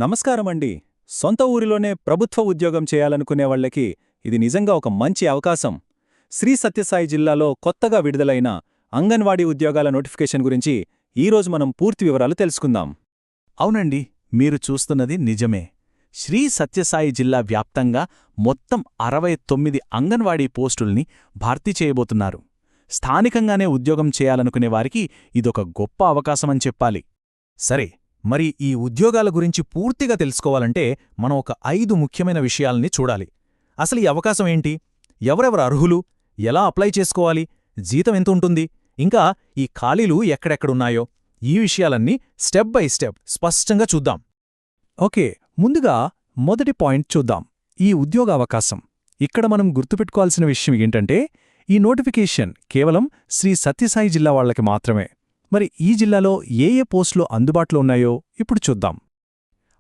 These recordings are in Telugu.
నమస్కారమండి. సొంత ఊరిలోనే ప్రభుత్వ ఉద్యోగం చేయాలనుకునే వాళ్ళకి ఇది నిజంగా ఒక మంచి అవకాశం. శ్రీ సత్యసాయి జిల్లాలో కొత్తగా విడుదలైన అంగన్వాడీ ఉద్యోగాల నోటిఫికేషన్ గురించి ఈరోజు మనం పూర్తి వివరాలు తెలుసుకుందాం. అవునండి, మీరు చూస్తున్నది నిజమే. శ్రీ సత్యసాయి జిల్లా వ్యాప్తంగా మొత్తం 69 అంగన్వాడీ పోస్టుల్ని భర్తీ చేయబోతున్నారు. స్థానికంగానే ఉద్యోగం చేయాలనుకునే వారికి ఇదొక గొప్ప అవకాశమని చెప్పాలి. సరే, మరి ఈ ఉద్యోగాల గురించి పూర్తిగా తెలుసుకోవాలంటే మనం ఒక 5 ముఖ్యమైన విషయాల్ని చూడాలి. అసలు ఈ అవకాశం ఏంటి, ఎవరెవరు అర్హులు, ఎలా అప్లై చేసుకోవాలి, జీతం ఎంత ఉంటుంది, ఇంకా ఈ ఖాళీలు ఎక్కడెక్కడున్నాయో ఈ విషయాలన్నీ స్టెప్ బై స్టెప్ స్పష్టంగా చూద్దాం. ఓకే, ముందుగా మొదటి పాయింట్ చూద్దాం. ఈ ఉద్యోగ అవకాశం. ఇక్కడ మనం గుర్తుపెట్టుకోవాల్సిన విషయం ఏంటంటే, ఈ నోటిఫికేషన్ కేవలం శ్రీ సత్యసాయి జిల్లా వాళ్లకి మాత్రమే. మరి ఈ జిల్లాలో ఏ ఏ పోస్టులు అందుబాటులో ఉన్నాయో ఇప్పుడు చూద్దాం.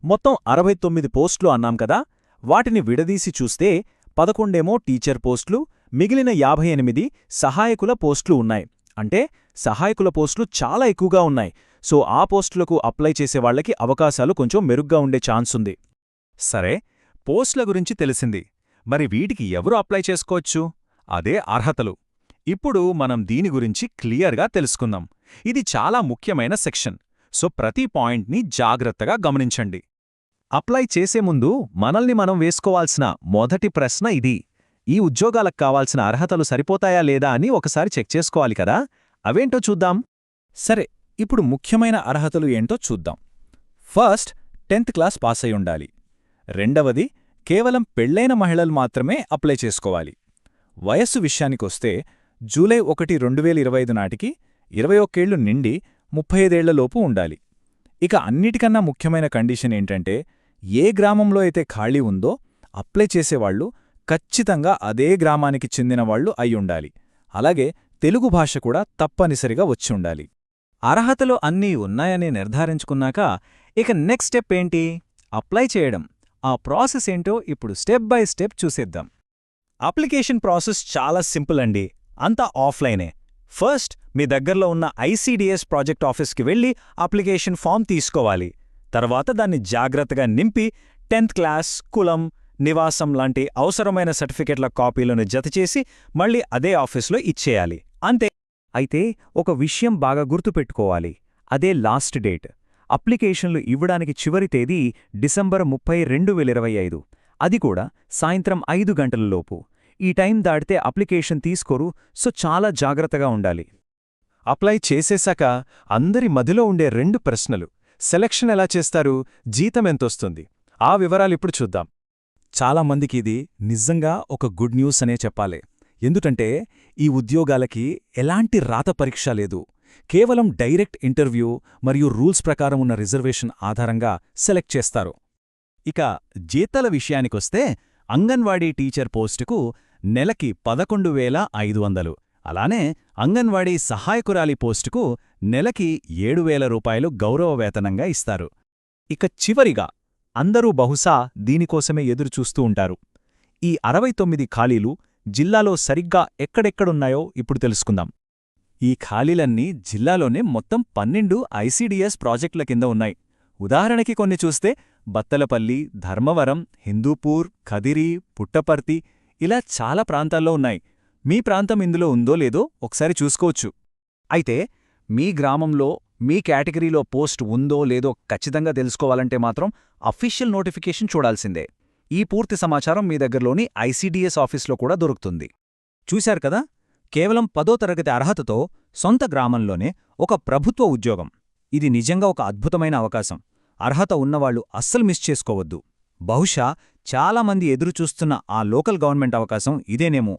మొత్తం 69 పోస్టులు అన్నాం కదా, వాటిని విడదీసి చూస్తే 11 టీచర్ పోస్టులు, మిగిలిన 58 సహాయకుల పోస్టులు ఉన్నాయి. అంటే సహాయకుల పోస్టులు చాలా ఎక్కువగా ఉన్నాయి. సో ఆ పోస్టులకు అప్లై చేసేవాళ్లకి అవకాశాలు కొంచెం మెరుగ్గా ఉండే ఛాన్స్ ఉంది. సరే, పోస్టుల గురించి తెలిసింది. మరి వీటికి ఎవరు అప్లై చేసుకోవచ్చు? అదే అర్హతలు. ఇప్పుడు మనం దీని గురించి క్లియర్గా తెలుసుకుందాం. ఇది చాలా ముఖ్యమైన సెక్షన్, సో ప్రతి పాయింట్ని జాగ్రత్తగా గమనించండి. అప్లై చేసే ముందు మనల్ని మనం వేసుకోవాల్సిన మొదటి ప్రశ్న ఇది: ఈ ఉద్యోగాలకు కావాల్సిన అర్హతలు సరిపోతాయా లేదా అని ఒకసారి చెక్ చేసుకోవాలి కదా. అవేంటో చూద్దాం. సరే, ఇప్పుడు ముఖ్యమైన అర్హతలు ఏంటో చూద్దాం. ఫస్ట్, 10th క్లాస్ పాస్ అయి ఉండాలి. రెండవది, కేవలం పెళ్లైన మహిళలు మాత్రమే అప్లై చేసుకోవాలి. వయస్సు విషయానికొస్తే జూలై 1, 2025 నాటికి 21 ఏళ్లు నిండి 35 ఏళ్లలోపు ఉండాలి. ఇక అన్నిటికన్నా ముఖ్యమైన కండిషన్ ఏంటంటే, ఏ గ్రామంలో అయితే ఖాళీ ఉందో అప్లై చేసేవాళ్లు ఖచ్చితంగా అదే గ్రామానికి చెందినవాళ్లు అయ్యుండాలి. అలాగే తెలుగు భాష కూడా తప్పనిసరిగా వచ్చి ఉండాలి. అర్హతలు అన్నీ ఉన్నాయని నిర్ధారించుకున్నాక ఇక నెక్స్ట్ స్టెప్ ఏంటి? అప్లై చేయడం. ఆ ప్రాసెస్ ఏంటో ఇప్పుడు స్టెప్ బై స్టెప్ చూసేద్దాం. అప్లికేషన్ ప్రాసెస్ చాలా సింపుల్ అండి. అంతా ఆఫ్లైనే. ఫస్ట్, మీ దగ్గరలో ఉన్న ICDS ప్రాజెక్ట్ ఆఫీస్కి వెళ్ళి అప్లికేషన్ ఫామ్ తీసుకోవాలి. తర్వాత దాన్ని జాగ్రత్తగా నింపి 10th క్లాస్, కులం, నివాసం లాంటి అవసరమైన సర్టిఫికెట్ల కాపీలను జతచేసి మళ్ళీ అదే ఆఫీస్లో ఇచ్చేయాలి. అంతే. అయితే ఒక విషయం బాగా గుర్తుపెట్టుకోవాలి, అదే లాస్ట్ డేట్. అప్లికేషన్లు ఇవ్వడానికి చివరి తేదీ డిసెంబర్ 30, 2025. అది కూడా సాయంత్రం 5 గంటలలోపు. ఈ టైం దాటితే అప్లికేషన్ తీసుకోరు, సో చాలా జాగ్రత్తగా ఉండాలి. అప్లై చేసేశాక అందరి మదిలో ఉండే 2 ప్రశ్నలు: సెలక్షన్ ఎలా చేస్తారు, జీతం ఎంతొస్తుంది? ఆ వివరాలిప్పుడు చూద్దాం. చాలామందికి ఇది నిజంగా ఒక గుడ్ న్యూస్ అనే చెప్పాలి. ఎందుకంటే ఈ ఉద్యోగాలకి ఎలాంటి రాత పరీక్ష లేదు. కేవలం డైరెక్ట్ ఇంటర్వ్యూ మరియు రూల్స్ ప్రకారం ఉన్న రిజర్వేషన్ ఆధారంగా సెలెక్ట్ చేస్తారు. ఇక జీతాల విషయానికొస్తే అంగన్వాడీ టీచర్ పోస్టుకు నెలకి 11,500, అలానే అంగన్వాడీ సహాయకురాలి పోస్టుకు నెలకి 7,000 రూపాయలు గౌరవ వేతనంగా ఇస్తారు. ఇక చివరిగా, అందరూ బహుశా దీనికోసమే ఎదురుచూస్తూ ఉంటారు, ఈ 69 ఖాళీలు జిల్లాలో సరిగ్గా ఎక్కడెక్కడున్నాయో ఇప్పుడు తెలుసుకుందాం. ఈ ఖాళీలన్నీ జిల్లాలోనే మొత్తం 12 ICDS ప్రాజెక్టుల కింద ఉన్నాయి. ఉదాహరణకి కొన్ని చూస్తే బత్తలపల్లి, ధర్మవరం, హిందూపూర్, ఖదిరి, పుట్టపర్తి ఇలా చాలా ప్రాంతాల్లో ఉన్నాయి. మీ ప్రాంతం ఇందులో ఉందో లేదో ఒకసారి చూసుకోవచ్చు. అయితే మీ గ్రామంలో, మీ కేటగిరీలో పోస్ట్ ఉందో లేదో ఖచ్చితంగా తెలుసుకోవాలంటే మాత్రం అఫీషియల్ నోటిఫికేషన్ చూడాల్సిందే. ఈ పూర్తి సమాచారం మీ దగ్గరలోని ICDS ఆఫీస్లో కూడా దొరుకుతుంది. చూశారు కదా, కేవలం 10వ తరగతి అర్హతతో సొంత గ్రామంలోనే ఒక ప్రభుత్వ ఉద్యోగం. ఇది నిజంగా ఒక అద్భుతమైన అవకాశం. అర్హత ఉన్నవాళ్లు అస్సలు మిస్ చేసుకోవద్దు. బహుశా చాలామంది ఎదురుచూస్తున్న ఆ లోకల్ గవర్నమెంట్ అవకాశం ఇదేనేమో.